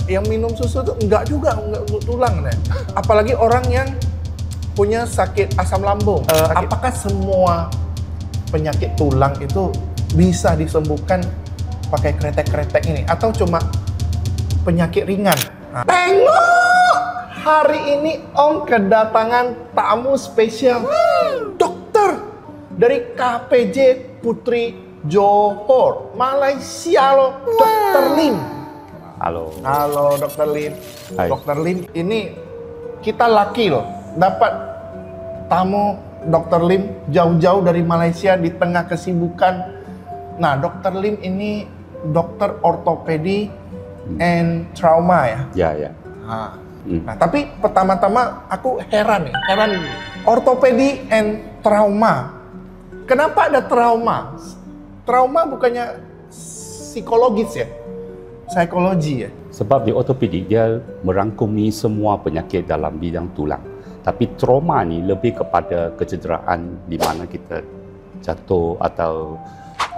yang minum susu tuh enggak juga, enggak untuk tulang deh. Apalagi orang yang punya sakit asam lambung. Apakah semua penyakit tulang itu bisa disembuhkan pakai kretek-kretek ini atau cuma penyakit ringan? Tengok! Hari ini Om kedatangan tamu spesial. Dokter dari KPJ Putri Johor, Malaysia loh, Dokter Lim. Halo. Halo Dokter Lim. Hai. Dokter Lim, ini kita laki loh, dapat tamu Dokter Lim jauh-jauh dari Malaysia di tengah kesibukan. Nah, Dokter Lim ini dokter ortopedi and trauma ya? Ya, ya. Nah, tapi pertama-tama aku heran ortopedi and trauma. Kenapa ada trauma? Trauma bukannya psikologis ya? Psikologi ya? Sebab di ortopedi dia merangkumi semua penyakit dalam bidang tulang. Tapi trauma ni lebih kepada kecederaan di mana kita jatuh atau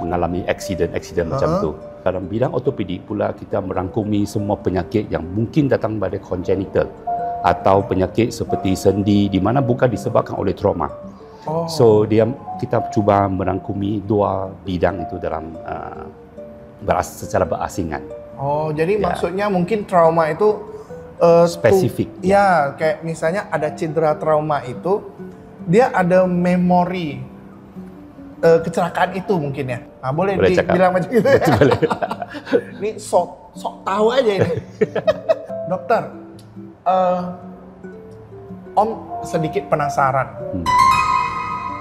mengalami aksiden macam tu. Dalam bidang ortopedi pula kita merangkumi semua penyakit yang mungkin datang pada congenital atau penyakit seperti sendi di mana bukan disebabkan oleh trauma. So kita cuba merangkumi dua bidang itu dalam secara berasingan. Oh, jadi maksudnya mungkin trauma itu spesifik. Ya, kayak misalnya ada cedera trauma itu dia ada memori kecelakaan itu mungkin ya. Nah, boleh dibilang macam gitu ya. Boleh. Ini sok tahu aja ini. Dokter, Om sedikit penasaran.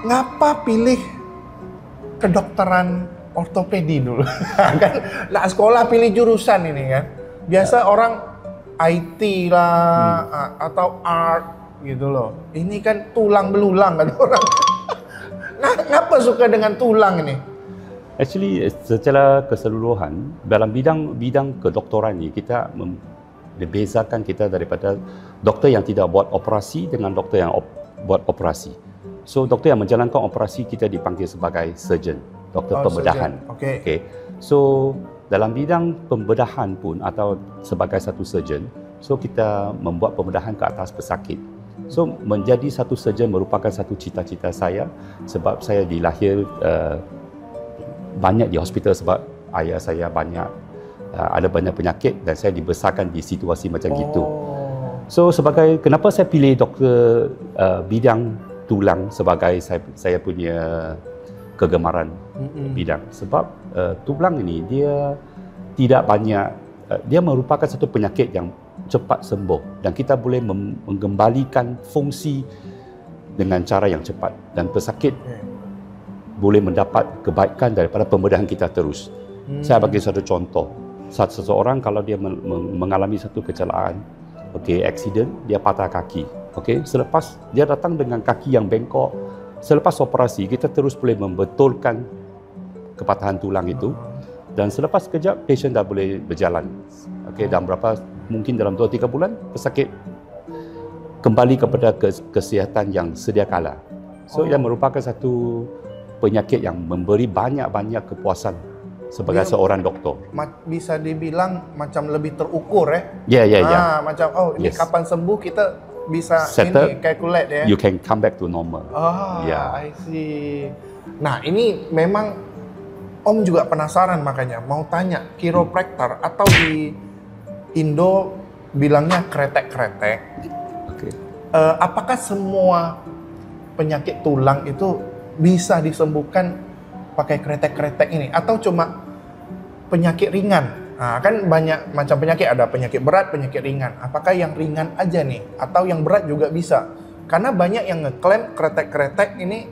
Ngapa pilih kedokteran ortopedi dulu? Kan nah sekolah pilih jurusan ini kan. Biasa orang IT lah atau art gitu loh. Ini kan tulang belulang kan orang. Nah, ngapa suka dengan tulang ini? Actually, secara keseluruhan dalam bidang kedoktoran ni kita membezakan kita daripada doktor yang tidak buat operasi dengan doktor yang buat operasi. So doktor yang menjalankan operasi kita dipanggil sebagai surgeon, doktor pembedahan. Okay. So dalam bidang pembedahan pun atau sebagai satu surgeon, so kita membuat pembedahan ke atas pesakit. So menjadi satu surgeon merupakan satu cita-cita saya sebab saya dilahir banyak di hospital sebab ayah saya ada banyak penyakit dan saya dibesarkan di situasi macam gitu. So sebagai kenapa saya pilih doktor bidang tulang sebagai saya punya kegemaran bidang sebab tulang ini dia tidak banyak dia merupakan satu penyakit yang cepat sembuh dan kita boleh mengembalikan fungsi dengan cara yang cepat dan pesakit boleh mendapat kebaikan daripada pembedahan kita terus. Saya bagi satu contoh. Seseorang kalau dia mengalami satu kecelakaan, aksiden, dia patah kaki. Selepas dia datang dengan kaki yang bengkok, selepas operasi kita terus boleh membetulkan kepatahan tulang itu dan selepas sekejap pasien dah boleh berjalan. Dan mungkin dalam 2-3 bulan pesakit kembali kepada kesihatan yang sedia kala. So ia merupakan satu penyakit yang memberi banyak kepuasan sebagai seorang doktor. Bisa dibilang macam lebih terukur Ya. Macam ini kapan sembuh kita bisa settle, ini calculate ya. You can come back to normal. I see. Nah, ini memang Om juga penasaran makanya mau tanya chiropractor atau di Indo bilangnya kretek-kretek. Apakah semua penyakit tulang itu bisa disembuhkan pakai kretek-kretek ini atau cuma penyakit ringan? Nah, kan banyak macam penyakit, ada penyakit berat, penyakit ringan. Apakah yang ringan aja nih atau yang berat juga bisa? Karena banyak yang ngeklaim kretek-kretek ini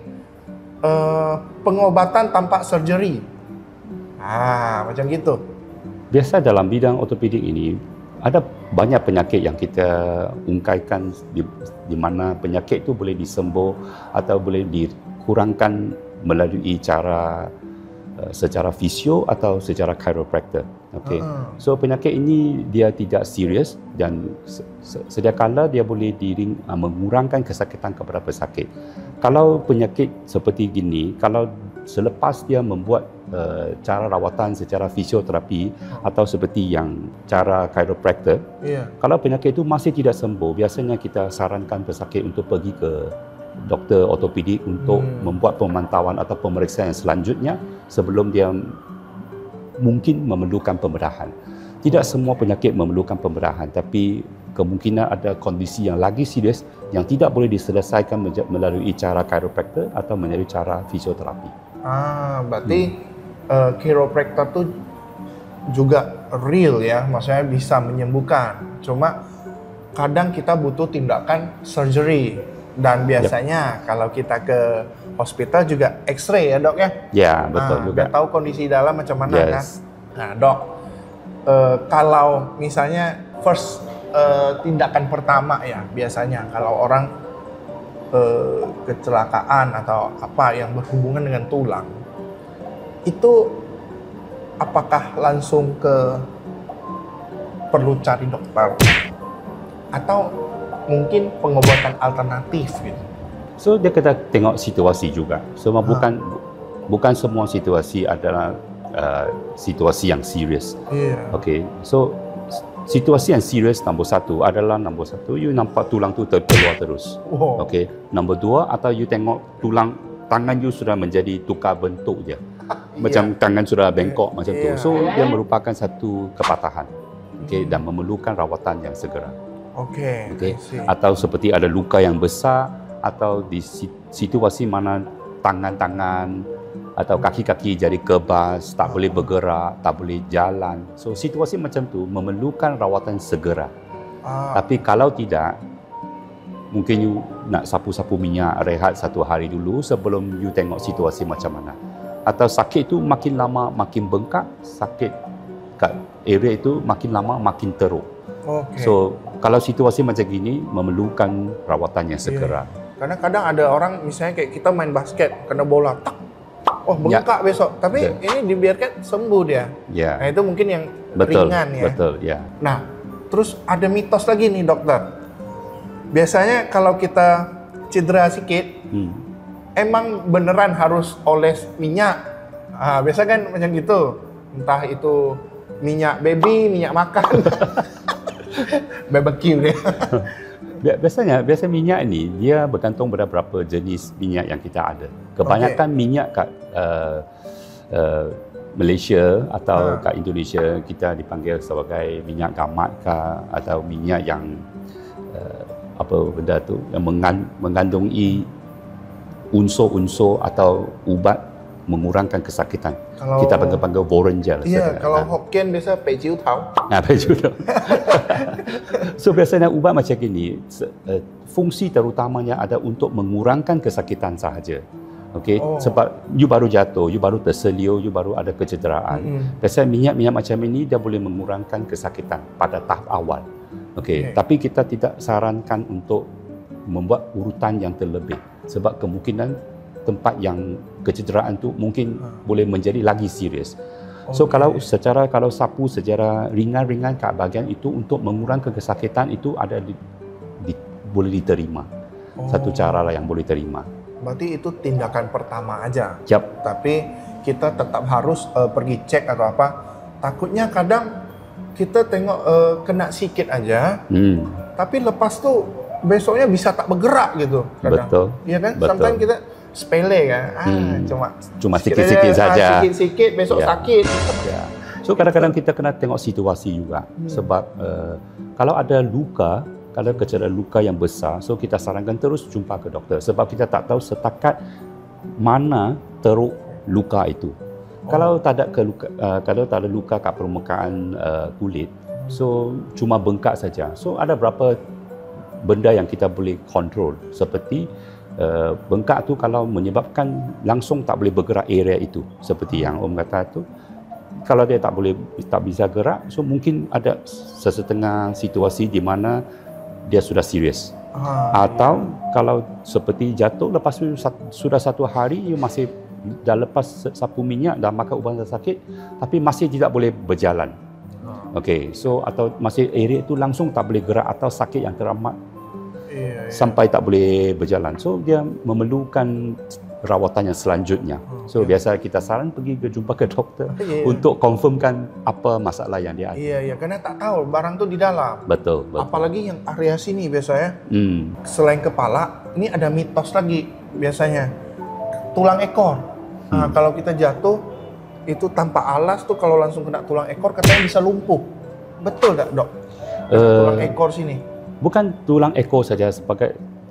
pengobatan tanpa surgery. Macam gitu. Biasa dalam bidang ortopedik ini ada banyak penyakit yang kita ungkaikan di mana penyakit itu boleh disembuh atau boleh dikurangkan melalui cara secara fisio atau secara chiropractor. So penyakit ini dia tidak serius dan sedia kala dia boleh mengurangkan kesakitan kepada pesakit. Kalau penyakit seperti gini, kalau selepas dia membuat cara rawatan secara fisioterapi atau seperti yang cara chiropractor, kalau penyakit itu masih tidak sembuh, biasanya kita sarankan pesakit untuk pergi ke doktor ortopedik untuk membuat pemantauan atau pemeriksaan selanjutnya sebelum dia mungkin memerlukan pembedahan. Tidak semua penyakit memerlukan pembedahan, tapi kemungkinan ada kondisi yang lagi serius yang tidak boleh diselesaikan melalui cara chiropractor atau melalui cara fisioterapi. Berarti chiropractor tu juga real ya, maksudnya bisa menyembuhkan. Cuma kadang kita butuh tindakan surgery dan biasanya kalau kita ke hospital juga X-ray ya dok ya? Ya betul juga. Biar tahu kondisi dalam macam mana kan. Nah dok, kalau misalnya first tindakan pertama ya biasanya kalau orang kecelakaan atau apa yang berhubungan dengan tulang, itu apakah langsung perlu cari dokter atau mungkin pengobatan alternatif gitu? So dia kita tengok situasi juga. Semua bukan semua situasi adalah situasi yang serius. Okay, so situasi yang serius nombor satu, you nampak tulang tu terkeluar terus. Okay, nombor dua, atau you tengok tulang tangan you sudah menjadi tukar bentuk je. Macam tangan sudah bengkok macam tu. So dia merupakan satu kepatahan. Okay, dan memerlukan rawatan yang segera. Okay. Atau seperti ada luka yang besar, atau di situasi mana tangan-tangan atau kaki-kaki jadi kebas, tak boleh bergerak, tak boleh jalan. So situasi macam tu memerlukan rawatan segera. Tapi kalau tidak, mungkin you nak sapu-sapu minyak, rehat satu hari dulu sebelum you tengok situasi macam mana. Atau sakit tu makin lama makin bengkak, sakit kat area itu makin lama makin teruk. So kalau situasi macam gini memerlukan rawatan yang segera. Karena kadang ada orang misalnya kayak kita main basket kena bola, tak, bengkak besok. Tapi ini dibiarkan sembuh dia. Nah itu mungkin yang ringan ya. Nah terus ada mitos lagi nih dokter. Biasanya kalau kita cedera sedikit, emang beneran harus oles minyak. Biasa kan macam gitu. Entah itu minyak baby, minyak makan. Barbecue dia. Biasa minyak ni dia bergantung pada berapa jenis minyak yang kita ada. Kebanyakan minyak kat Malaysia atau kat Indonesia kita dipanggil sebagai minyak gamat atau minyak yang apa benda tu yang mengandungi unsur-unsur atau ubat mengurangkan kesakitan. Kita panggil Vorengel. Kalau Hokkien biasa Pei Jiu Tao. Pei Jiu Tao. So biasanya ubat macam ini fungsi terutamanya ada untuk mengurangkan kesakitan sahaja. Okey, sebab you baru jatuh, you baru terseliu, you baru ada kecederaan. Biasanya minyak-minyak macam ini dia boleh mengurangkan kesakitan pada tahap awal. Okey, tapi kita tidak sarankan untuk membuat urutan yang terlebih sebab kemungkinan tempat yang kecederaan tu mungkin boleh menjadi lagi serius. So kalau sapu secara ringan-ringan kat bahagian itu untuk mengurangkan kesakitan itu ada boleh diterima. Satu cara lah yang boleh terima. Berarti itu tindakan pertama aja. Tapi kita tetap harus pergi cek atau apa. Takutnya kadang kita tengok kena sikit aja. Tapi lepas tu besoknya bisa tak bergerak gitu kadang. Betul. Iya kan? Sometimes kita sepele kan. Cuma sikit-sikit saja. Sikit-sikit besok sakit. So kadang-kadang kita kena tengok situasi juga. Sebab kalau ada luka, kalau kecederaan luka yang besar, so kita sarankan terus jumpa ke doktor sebab kita tak tahu setakat mana teruk luka itu. Kalau tak ada luka kat permukaan kulit, so cuma bengkak saja. So ada berapa benda yang kita boleh kontrol seperti bengkak tu kalau menyebabkan langsung tak boleh bergerak area itu seperti yang Om kata tu. Kalau dia tak bisa gerak, so mungkin ada sesetengah situasi di mana dia sudah serius. Atau kalau seperti jatuh lepas tu sudah satu hari you masih dah lepas sapu minyak, dah makan ubat sakit tapi masih tidak boleh berjalan. Okey, so atau masih area itu langsung tak boleh gerak atau sakit yang teramat sampai tak boleh berjalan. So dia memerlukan rawatan yang selanjutnya. So biasa kita saran pergi jumpa ke doktor Ya. untuk confirmkan apa masalah yang dia ada. Iya, karena tak tahu barang tuh di dalam. Betul. Apalagi yang area sini biasanya. Hmm. Selain kepala, ini ada mitos lagi biasanya. Tulang ekor. Nah, kalau kita jatuh itu tanpa alas tuh kalau langsung kena tulang ekor katanya bisa lumpuh. Betul tak, Dok? Tulang ekor sini. Bukan tulang ekor saja,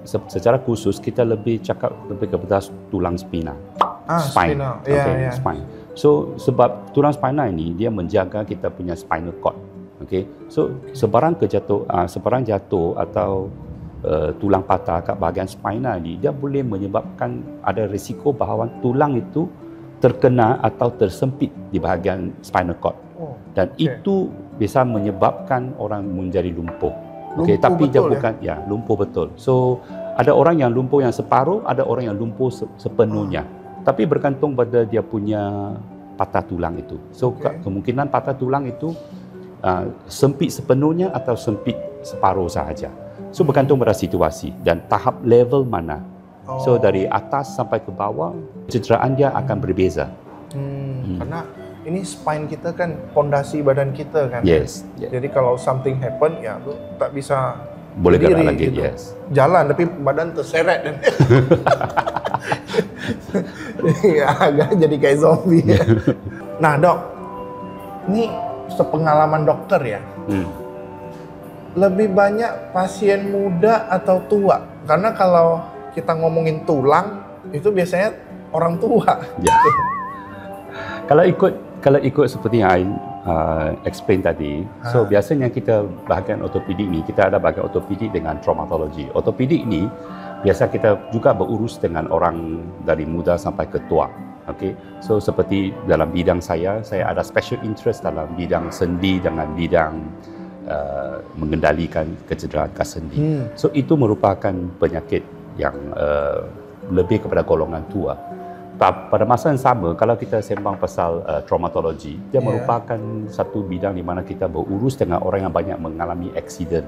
secara khusus kita lebih cakap lebih kepada tulang spina. Spine. Spinal. Okay, spine. So sebab tulang spina ini dia menjaga kita punya spinal cord. Okay. So sebarang jatuh atau tulang patah kat bahagian spina ini, dia boleh menyebabkan ada risiko bahawa tulang itu terkena atau tersempit di bahagian spinal cord. Dan itu bisa menyebabkan orang menjadi lumpuh. Okey, tapi dia bukan lumpuh betul. So ada orang yang lumpuh yang separuh, ada orang yang lumpuh sepenuhnya. Tapi bergantung pada dia punya patah tulang itu. So kemungkinan patah tulang itu sempit sepenuhnya atau sempit separuh sahaja. So bergantung pada situasi dan tahap level mana. So dari atas sampai ke bawah, cederaan dia akan berbeza. Karena ini spine kita kan pondasi badan kita kan. Yes. Jadi kalau something happen ya lu tak bisa boleh gerak lagi. gitu. Yes. Jalan tapi badan terseret dan ya agak jadi kayak zombie. Nah, Dok. Ini sepengalaman dokter ya. Lebih banyak pasien muda atau tua? Karena kalau kita ngomongin tulang itu biasanya orang tua. Ya. Kalau ikut seperti yang I explain tadi, so biasanya kita bahagian ortopedik ni, kita ada bahagian ortopedik dengan traumatologi. Ortopedik ni biasa kita juga berurus dengan orang dari muda sampai ke tua. Okay? So seperti dalam bidang saya ada special interest dalam bidang sendi dengan bidang mengendalikan kecederaan kas sendi. So itu merupakan penyakit yang lebih kepada golongan tua. Pada masa yang sama, kalau kita sembang pasal traumatologi, dia merupakan satu bidang di mana kita berurus dengan orang yang banyak mengalami aksiden.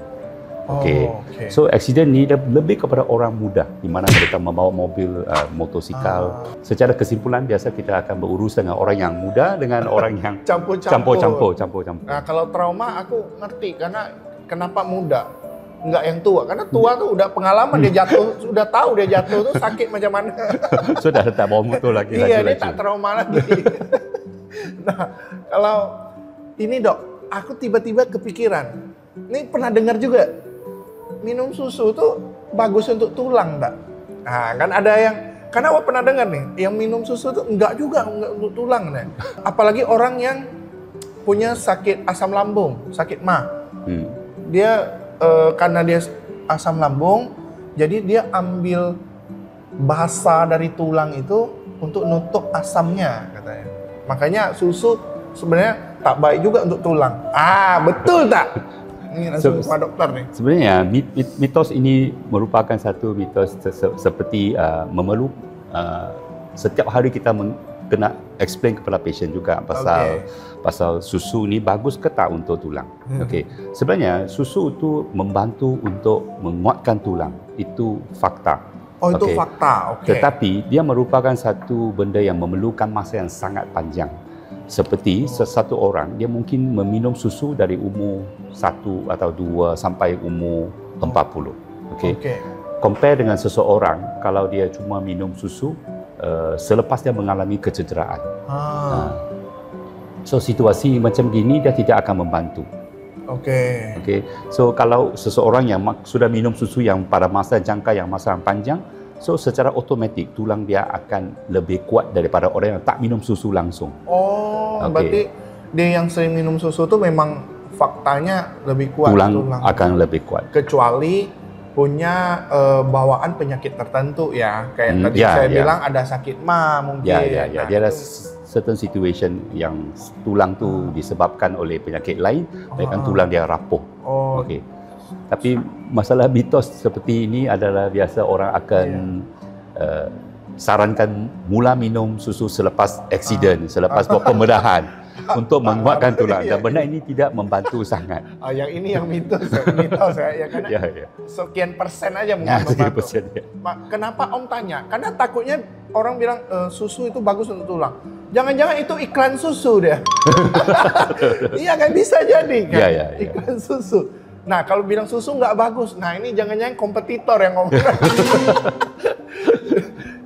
So aksiden ni dia lebih kepada orang muda, di mana mereka membawa mobil, motosikal. Secara kesimpulan, biasa kita akan berurus dengan orang yang muda dengan orang yang campur-campur. Nah, kalau trauma aku ngerti karena kenapa muda? Enggak yang tua, karena tua tuh udah pengalaman dia jatuh, sudah tahu dia jatuh tuh sakit macam mana. Sudah tak bawa motor lagi. Iya, dia tak trauma lagi. Nah, kalau ini, Dok, aku tiba-tiba kepikiran. Ini pernah dengar juga, minum susu tuh bagus untuk tulang, tak? Nah, kan ada yang, karena aku pernah dengar nih, yang minum susu tuh enggak untuk tulang, nih. Apalagi orang yang punya sakit asam lambung, sakit MA. Dia karena dia asam lambung, jadi dia ambil basa dari tulang itu untuk nutup asamnya katanya. Makanya susu sebenarnya tak baik juga untuk tulang. Betul tak? Ini langsung Pak Dokter nih. Sebenarnya mitos ini merupakan satu mitos seperti memerlukan setiap hari kita kena explain kepada pasien juga pasal susu ni bagus ke tak untuk tulang. Sebenarnya susu itu membantu untuk menguatkan tulang. Itu fakta. Itu fakta. Tetapi dia merupakan satu benda yang memerlukan masa yang sangat panjang. Seperti satu orang dia mungkin meminum susu dari umur 1 atau 2 sampai umur 40. Compare dengan seseorang kalau dia cuma minum susu selepas dia mengalami kecederaan. So situasi macam gini dia tidak akan membantu. So kalau seseorang yang sudah minum susu yang pada masa jangka yang masa yang panjang, so secara automatik tulang dia akan lebih kuat daripada orang yang tak minum susu langsung. Berarti dia yang sering minum susu tu memang faktanya lebih kuat tulang akan lebih kuat. Kecuali punya bawaan penyakit tertentu ya, kayak tadi saya bilang ada sakit MA mungkin. Dia ada certain situation yang tulang tu disebabkan oleh penyakit lain, bahkan tulang dia rapuh. Tapi masalah mitos seperti ini adalah biasa orang akan sarankan mula minum susu selepas aksiden, selepas buat pembedahan. untuk menguatkan tulang. Iya, Dan benda ini tidak membantu sangat. yang ini yang mitos ya karena Ya, ya. sekian persen aja mungkin Ya, membantu. 3%, ya. Kenapa Om tanya? Karena takutnya orang bilang susu itu bagus untuk tulang. Jangan-jangan itu iklan susu deh. Iya kan bisa jadi kan Ya, ya, ya. iklan susu. Nah kalau bilang susu nggak bagus, nah ini jangan-jangan kompetitor yang ngomong.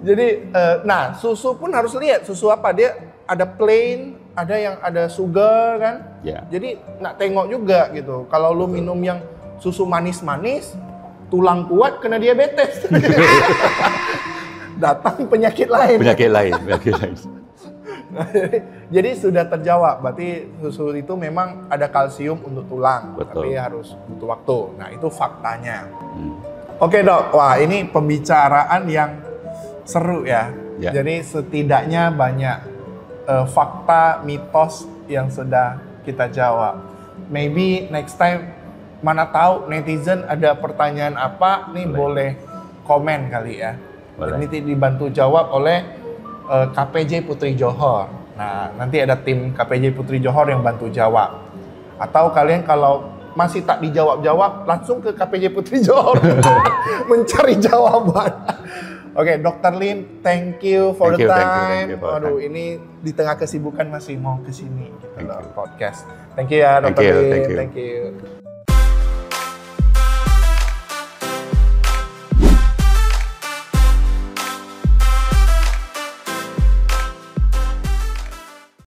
Jadi, nah susu pun harus lihat susu apa, dia ada plain, ada yang ada sugar kan. Ya. Jadi nak tengok juga gitu. Kalau lu minum yang susu manis-manis, tulang kuat kena diabetes. Datang penyakit lain. Penyakit lain. Jadi sudah terjawab, berarti susu itu memang ada kalsium untuk tulang, Betul. tapi harus butuh waktu. Nah itu faktanya. Hmm. Oke dok, wah ini pembicaraan yang seru ya. Ya. Jadi setidaknya banyak fakta, mitos yang sudah kita jawab. Maybe next time, mana tahu netizen ada pertanyaan apa, nih boleh komen kali ya. Boleh. Nanti dibantu jawab oleh KPJ Putri Johor. Nah, nanti ada tim KPJ Putri Johor yang bantu jawab. Atau kalian kalau masih tak dijawab-jawab, langsung ke KPJ Putri Johor mencari jawaban. Oke, Dr. Lim, thank you for the time. Waduh, ini di tengah kesibukan masih mau ke sini gitu loh, podcast. Thank you ya, Dr. Lim. Thank you.